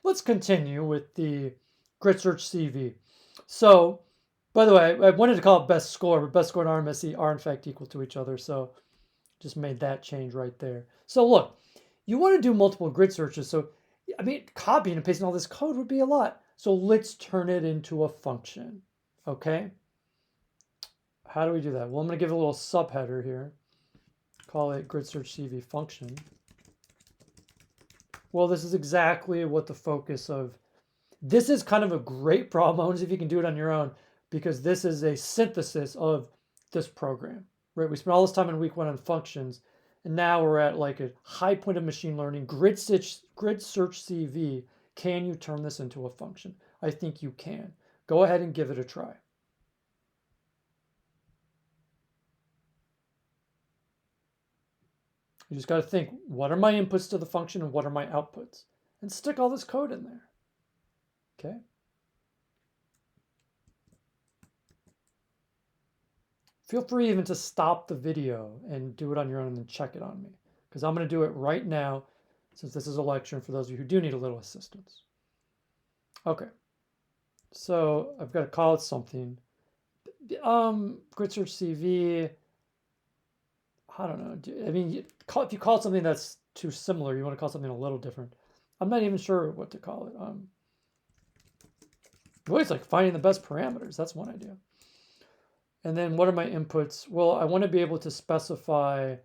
let's continue with the Grid Search CV. So, by the way, I wanted to call it best score, but best score and RMSE are in fact equal to each other. So just made that change right there. So look, you want to do multiple grid searches. So, I mean, copying and pasting all this code would be a lot. So let's turn it into a function. Okay. How do we do that? Well, I'm going to give it a little subheader here. Call it grid search CV function. Well, this is exactly what the focus of. This is kind of a great problem. I wonder if you can do it on your own, because this is a synthesis of this program, right? We spent all this time in week 1 on functions, and now we're at like a high point of machine learning. Grid search CV. Can you turn this into a function? I think you can. Go ahead and give it a try. You just got to think, what are my inputs to the function and what are my outputs? And stick all this code in there. Okay. Feel free even to stop the video and do it on your own and then check it on me, because I'm going to do it right now since this is a lecture and for those of you who do need a little assistance. Okay. So I've got to call it something. Grid search CV. I don't know. I mean, if you call it something that's too similar, you want to call something a little different. I'm not even sure what to call it. Always like finding the best parameters. That's one idea. And then what are my inputs? Well, I want to be able to specify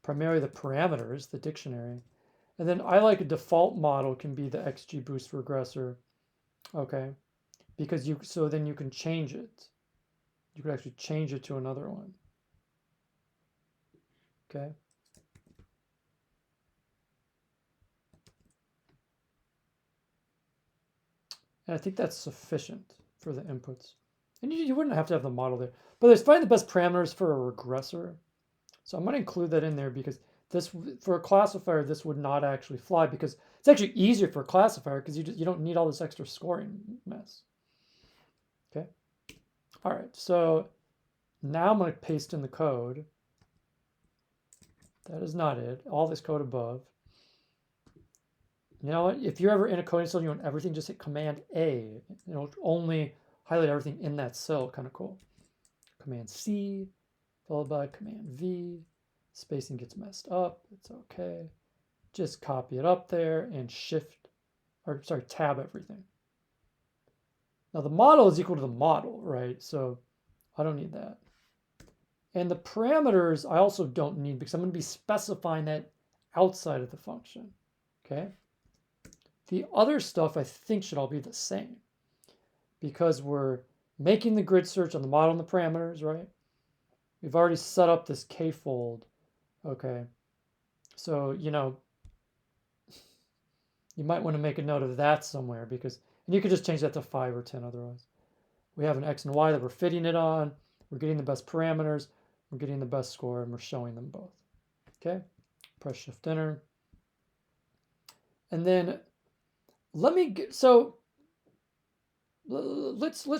primarily the parameters, the dictionary. And then I like a default model can be the XGBoost regressor. Okay. Because so then you can change it. You could actually change it to another one. Okay. And I think that's sufficient for the inputs. And you wouldn't have to have the model there. But there's find the best parameters for a regressor. So I'm going to include that in there, because this, for a classifier, this would not actually fly, because it's actually easier for a classifier because you don't need all this extra scoring mess. Okay. All right. So now I'm going to paste in the code. That is not it. All this code above. You know what? If you're ever in a coding cell and you want everything, just hit Command A. It'll only highlight everything in that cell. Kind of cool. Command C, followed by Command V. Spacing gets messed up. It's okay. Just copy it up there and tab everything. Now the model is equal to the model, right? So I don't need that. And the parameters I also don't need, because I'm going to be specifying that outside of the function. Okay. The other stuff I think should all be the same, because we're making the grid search on the model and the parameters, right? We've already set up this k-fold. Okay. So, you might want to make a note of that somewhere, because, and you could just change that to 5 or 10 otherwise. We have an X and Y that we're fitting it on. We're getting the best parameters. We're getting the best score, and we're showing them both. Okay. Press Shift Enter. And then let's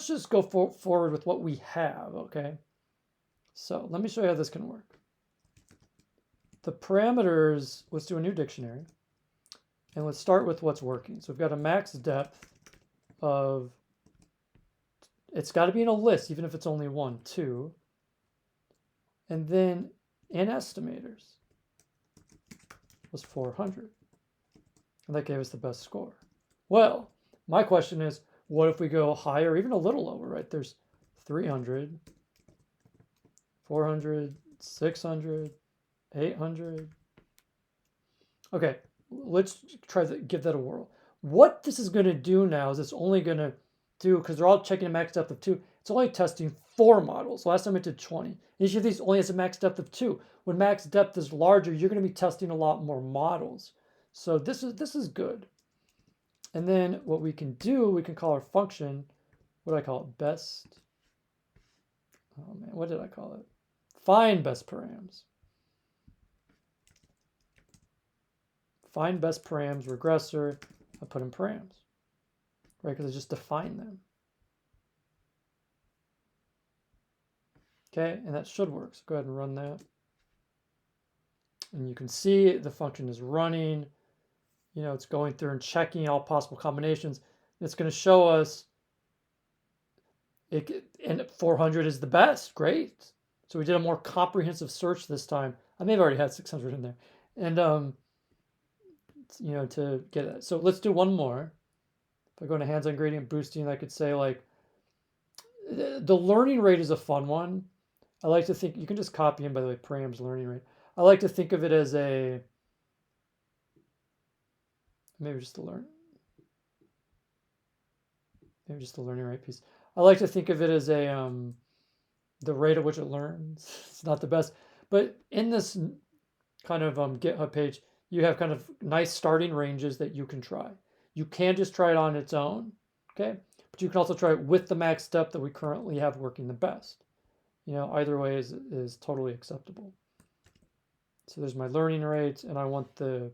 just go forward with what we have. Okay. So let me show you how this can work. The parameters, let's do a new dictionary. And let's start with what's working. So we've got a max depth of, it's got to be in a list, even if it's only 1, 2. And then in estimators was 400. And that gave us the best score. Well, my question is, what if we go higher, even a little lower, right? There's 300, 400, 600, 800. Okay, let's try to give that a whirl. What this is going to do now is it's only going to do, because they're all checking a max depth of 2, it's only testing 4 models. Last time it did 20. Each of these only has a max depth of 2. When max depth is larger, you're going to be testing a lot more models. So this is good. And then what we can do, we can call our function, what do I call it? Best. Oh man, what did I call it? Find best params. Find best params, regressor. I put in params, right? Because I just define them. Okay, and that should work. So go ahead and run that. And you can see the function is running. you know, it's going through and checking all possible combinations. It's going to show us it, and 400 is the best. Great. So we did a more comprehensive search this time. I may have already had 600 in there. And, you know, to get it. So let's do one more. If I go into hands-on gradient boosting, I could say like, the learning rate is a fun one. I like to think, you can just copy in, by the way, params learning rate. I like to think of it as a, maybe just the learning rate piece. I like to think of it as a, the rate at which it learns. It's not the best, but in this kind of GitHub page, you have kind of nice starting ranges that you can try. You can just try it on its own, okay? But you can also try it with the max step that we currently have working the best. You know, either way is totally acceptable. So there's my learning rate, and I want to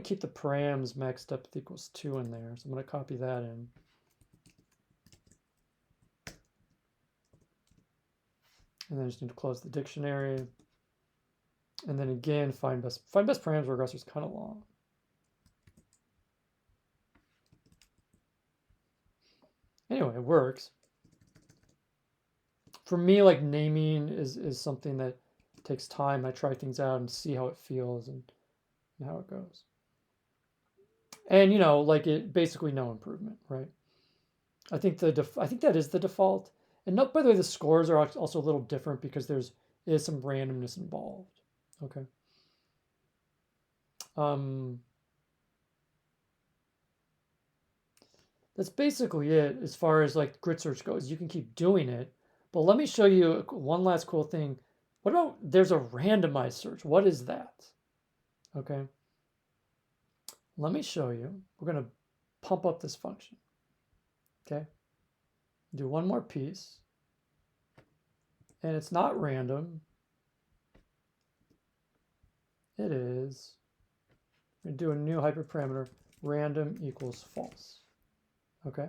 keep the params max depth equals 2 in there. So I'm going to copy that in. And then I just need to close the dictionary. And then again, find best params regressor is kind of long. Anyway, it works. For me, like naming is something that takes time. I try things out and see how it feels and how it goes. And you know, like it basically no improvement, right? I think that is the default. And note, by the way, the scores are also a little different because is some randomness involved. Okay. That's basically it as far as like grid search goes. You can keep doing it, but let me show you one last cool thing. What about there's a randomized search? What is that? Okay. Let me show you. We're going to pump up this function. Okay. Do one more piece. And it's not random. It is. We're going to do a new hyperparameter. Random equals false. Okay.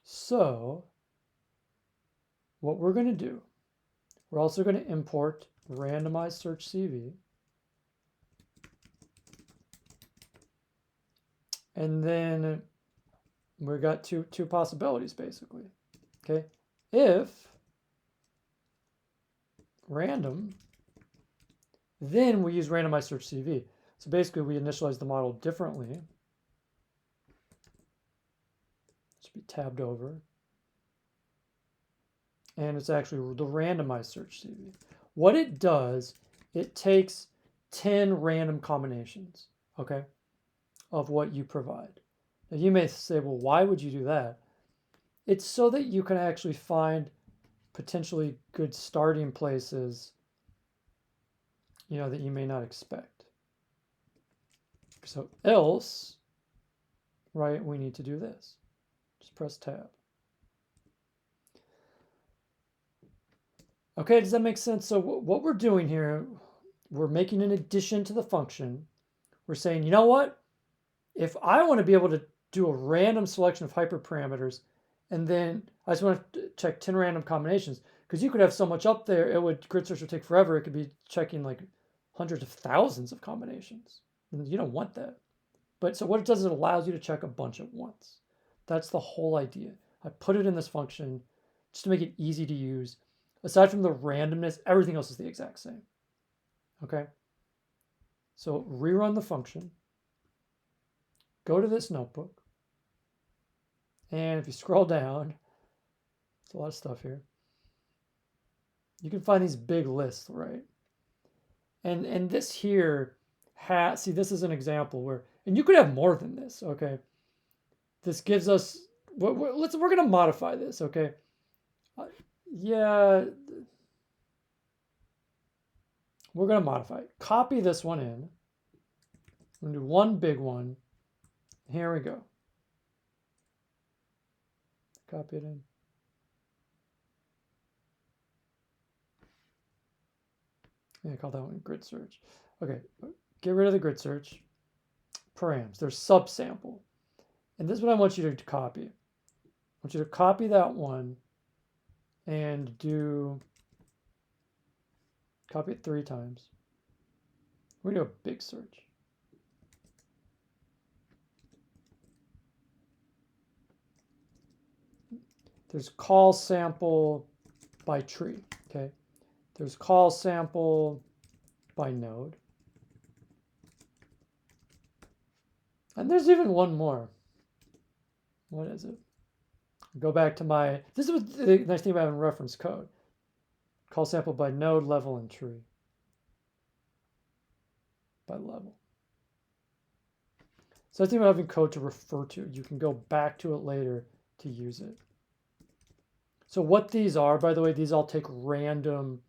So what we're going to do, we're also going to import randomized search CV. And then we've got two possibilities basically. Okay. If random, then we use randomized search CV. So basically we initialize the model differently. Should be tabbed over. And it's actually the randomized search CV. What it does, it takes 10 random combinations, okay, of what you provide. Now you may say, well, why would you do that? It's so that you can actually find potentially good starting places, you know, that you may not expect. So else, right, we need to do this. Just press tab. Okay, does that make sense? So what we're doing here, we're making an addition to the function. We're saying, you know what? If I want to be able to do a random selection of hyperparameters, and then I just want to check 10 random combinations, because you could have so much up there, grid search would take forever. It could be checking like hundreds of thousands of combinations. And you don't want that. But so what it does is it allows you to check a bunch at once. That's the whole idea. I put it in this function just to make it easy to use. Aside from the randomness, everything else is the exact same. Okay? So rerun the function. Go to this notebook. And if you scroll down, there's a lot of stuff here. You can find these big lists, right? And this here see, this is an example where, and you could have more than this, okay? This gives us, we're going to modify this, okay? Yeah, we're going to modify it. Copy this one in. I'm going to do one big one. Here we go. Copy it in. I call that one grid search. Okay, get rid of the grid search. Params, there's subsample. And this is what I want you to copy. I want you to copy that one and copy it 3 times. We're going to do a big search. There's call sample by tree, okay? There's call sample by node. And there's even one more. What is it? Go back to my, this is the nice thing about having reference code. Call sample by node, level, and tree. By level. So I think about having code to refer to. You can go back to it later to use it. So what these are, by the way, these all take random,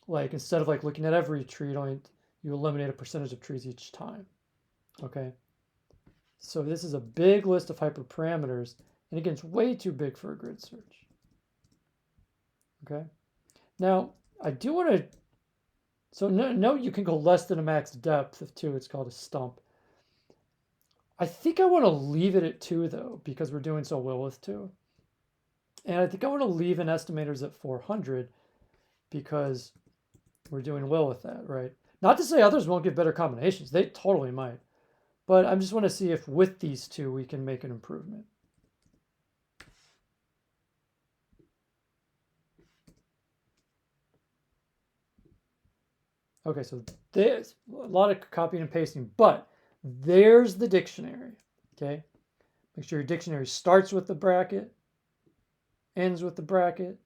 like instead of like looking at every tree, you eliminate a percentage of trees each time. Okay. So this is a big list of hyperparameters, and again, it's way too big for a grid search. Okay. Now I do want to. So no, you can go less than a max depth of 2. It's called a stump. I think I want to leave it at 2 though, because we're doing so well with 2. And I think I want to leave an estimators at 400 because we're doing well with that, right? Not to say others won't get better combinations. They totally might. But I just want to see if with these 2 we can make an improvement. Okay, so there's a lot of copying and pasting, but there's the dictionary, okay? Make sure your dictionary starts with the bracket, ends with the bracket,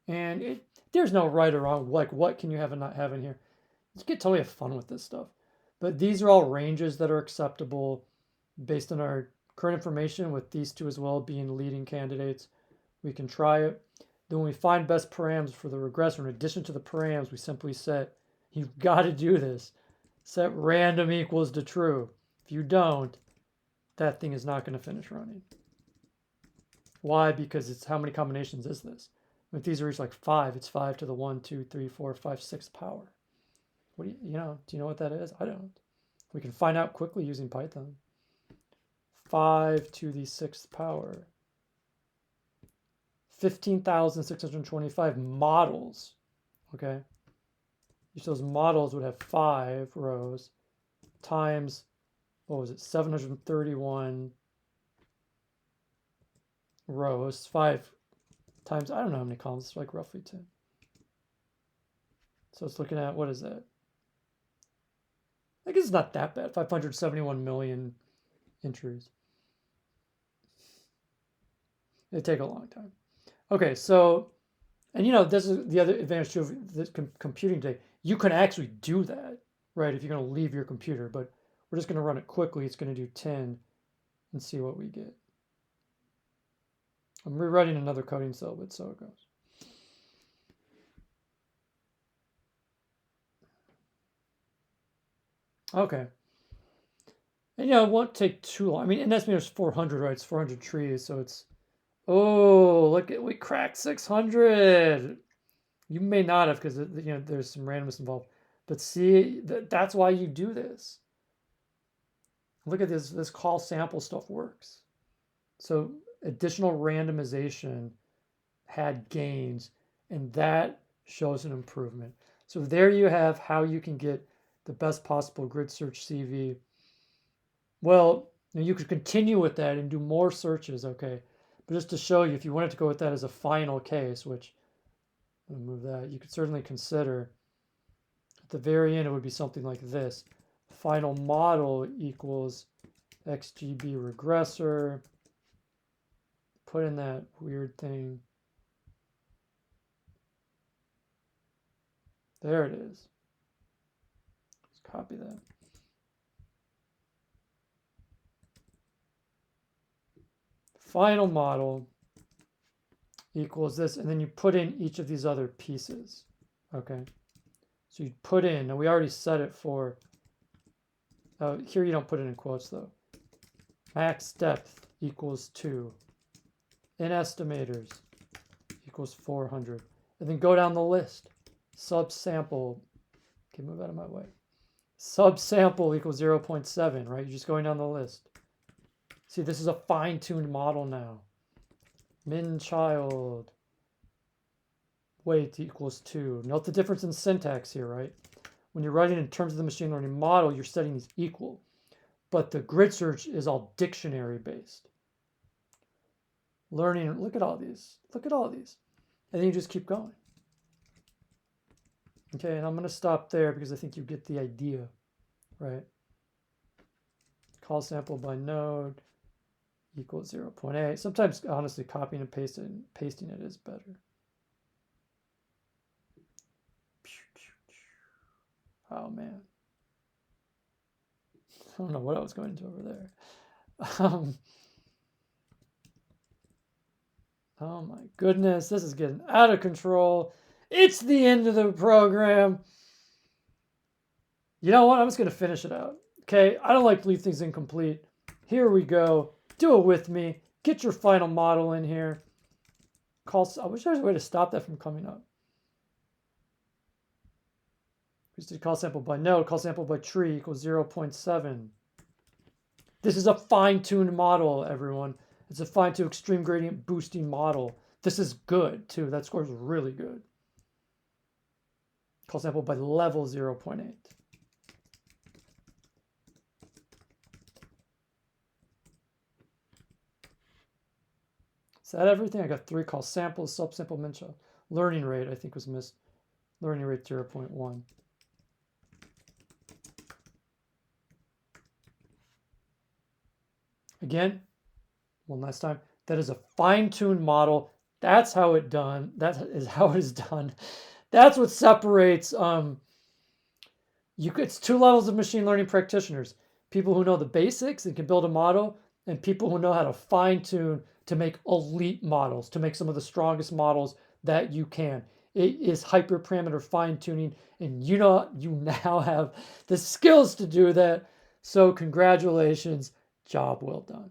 and there's no right or wrong, like what can you have and not have in here. You can totally have fun with this stuff. But these are all ranges that are acceptable based on our current information, with these 2 as well being leading candidates. We can try it. Then when we find best params for the regressor, in addition to the params, we simply set, you've got to do this, set random equals to true. If you don't, that thing is not going to finish running. Why? Because it's how many combinations is this? If these are each like 5, it's 5 to the 1, 2, 3, 4, 5, 6th power. What do you know? Do you know what that is? I don't. We can find out quickly using Python. 5 to the 6th power. 15,625 models. Okay. Each of those models would have 5 rows times, what was it, 731 rows. 5 times, I don't know how many columns, it's like roughly 10. So it's looking at, what is that? I guess it's not that bad. 571 million entries. It'd take a long time. Okay, so, and you know, this is the other advantage of this computing today. You can actually do that, right? If you're going to leave your computer, but we're just going to run it quickly. It's going to do 10 and see what we get. I'm rewriting another coding cell, but so it goes. Okay. And you know, it won't take too long. I mean, and that's there's 400, right? It's 400 trees, so it's, oh, look at, we cracked 600. You may not have, because you know there's some randomness involved. But see, that's why you do this. Look at this. This call sample stuff works. So additional randomization had gains, and that shows an improvement. So there you have how you can get the best possible grid search CV. Well, you could continue with that and do more searches, okay? But just to show you, if you wanted to go with that as a final case, which, I'll move that, you could certainly consider, at the very end, it would be something like this. Final model equals XGB regressor. Put in that weird thing. There it is. Let's copy that. Final model equals this, and then you put in each of these other pieces. Okay. So you put in, and we already set it for, here you don't put it in quotes though. Max depth equals 2. In estimators equals 400. And then go down the list. Subsample, okay, move out of my way. Subsample equals 0.7, right? You're just going down the list. See, this is a fine-tuned model now. Min child weight equals 2. Note the difference in syntax here, right? When you're writing in terms of the machine learning model, you're setting these equal. But the grid search is all dictionary based. learning. Look at all these. Look at all these. And then you just keep going. Okay, and I'm going to stop there because I think you get the idea, right? Call sample by node equals 0.8. Sometimes, honestly, copying and pasting it is better. Oh, man. I don't know what I was going to over there. Oh my goodness, this is getting out of control. It's the end of the program. You know what? I'm just going to finish it out. Okay, I don't like to leave things incomplete. Here we go. Do it with me. Get your final model in here. I wish there was a way to stop that from coming up. We just did call sample by node, call sample by tree equals 0.7. This is a fine-tuned model, everyone. It's a fine-tuned extreme gradient boosting model. This is good, too. That score is really good. Call sample by level 0.8. Is that everything? I got 3 call samples, subsample min-child. Learning rate, I think, was missed. Learning rate 0.1. Again, one last time. That is a fine-tuned model. That's how it done. That is how it is done. That's what separates. It's 2 levels of machine learning practitioners: people who know the basics and can build a model, and people who know how to fine-tune to make elite models, to make some of the strongest models that you can. It is hyperparameter fine-tuning, and you now have the skills to do that. So congratulations, job well done.